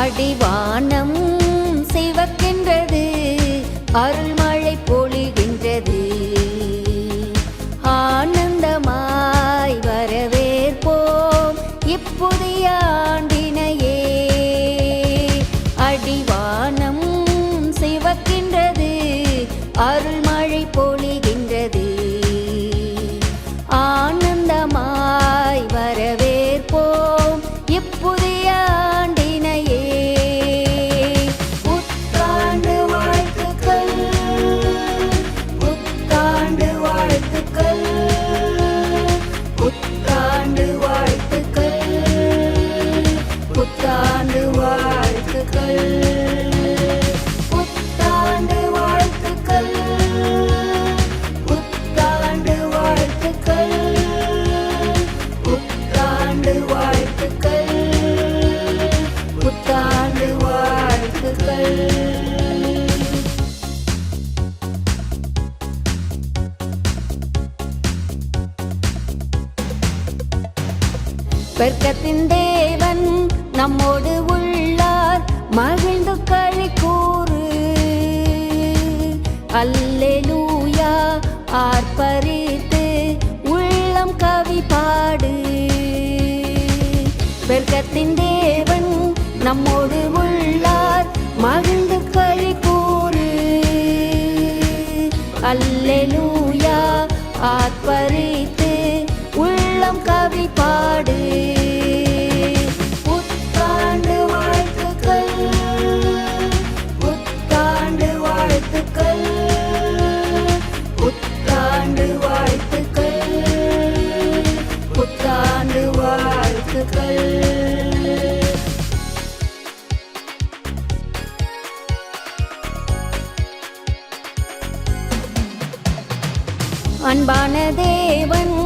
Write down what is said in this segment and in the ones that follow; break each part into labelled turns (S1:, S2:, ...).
S1: அடிவானம் சிவக்கின்றது, அருள்மழை பொழிகின்றது. ஆனந்தமாய் வரவேற்போம் இப்புதிய ஆண்டினையே. அடிவானம் சிவக்கின்றது, அருள்மழை பொழிகின்றது. ஆனந்தமாய் வரவேற்போம் இப்புதிய ஆண்டினையே. புத்தாண்டு வாழ்த்துக்கள், புத்தாண்டு வாழ்த்துக்கள், புத்தாண்டு வாழ்த்துக்கள், புத்தாண்டு வாழ்த்துக்கள், புத்தாண்டு வாழ்த்துக்கள், புத்தாண்டு வாழ்த்துக்கள், புத்தாண்டு வாழ்த்துக்கள், புத்தாண்டு வாழ்த்துக்கள். பெருக்கத்தின் தேவன் நம்மோடு உள்ளார், மகிழ்ந்து களி கூறு. அல்லேலூயா ஆர்ப்பரித்து உள்ளம் கவி பாடு. பெருக்கத்தின் தேவன் நம்மோடு உள்ளார், மகிழ்ந்து களி கூறு. அல்லேலூயா ஆர்ப்பரித்து உள்ளம் கவி பாடு. புத்தாண்டு வாழ்த்துக்கள், புத்தாண்டு வாழ்த்துக்கள், புத்தாண்டு வாழ்த்துக்கள், புத்தாண்டு வாழ்த்துக்கள். அன்பான தேவன்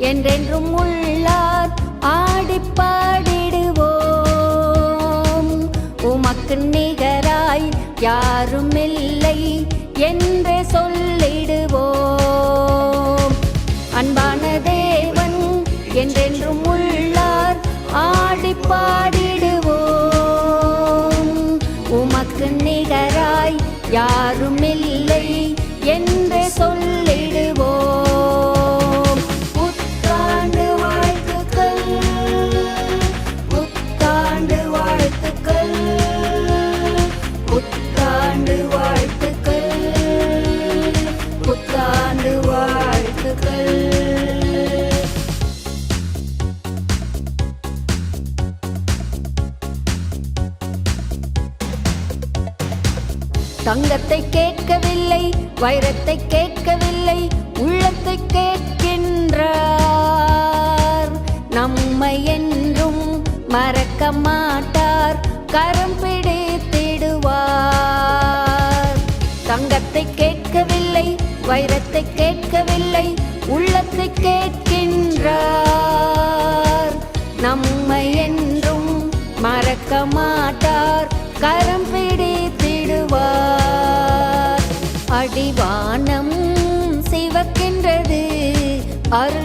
S1: என்றென்றும் உள்ளார், ஆடிப் பாடிடுவோம். உமக்கு நிகராய் யாரும் இல்லை என்றே சொல்லிடுவோம். அன்பான தேவன் என்றென்றும் உள்ளார், ஆடிப் பாடிடுவோம். உமக்கு நிகராய் யாரும் இல்லை என்றே சொல்லிடுவோம். புத்தாண்டு வாழ்த்துக்கள், புத்தாண்டு வாழ்த்துக்கள், புத்தாண்டு வாழ்த்துக்கள், புத்தாண்டு வாழ்த்துக்கள். தங்கத்தை கேட்கவில்லை, வைரத்தை கேட்கவில்லை, உள்ளத்தை கேட்கின்றார். நம்மை என்றும் மறக்க மாட்டார், கரம் பிடித்திடுவார். தங்கத்தை கேட்கவில்லை, வைரத்தை கேட்கவில்லை, உள்ளத்தை கேட்கின்றார். நம்மை என்றும் மறக்க மாட்டார், கரம் பிடித்திடுவார். அடிவானம் சிவக்கின்றது, அருள்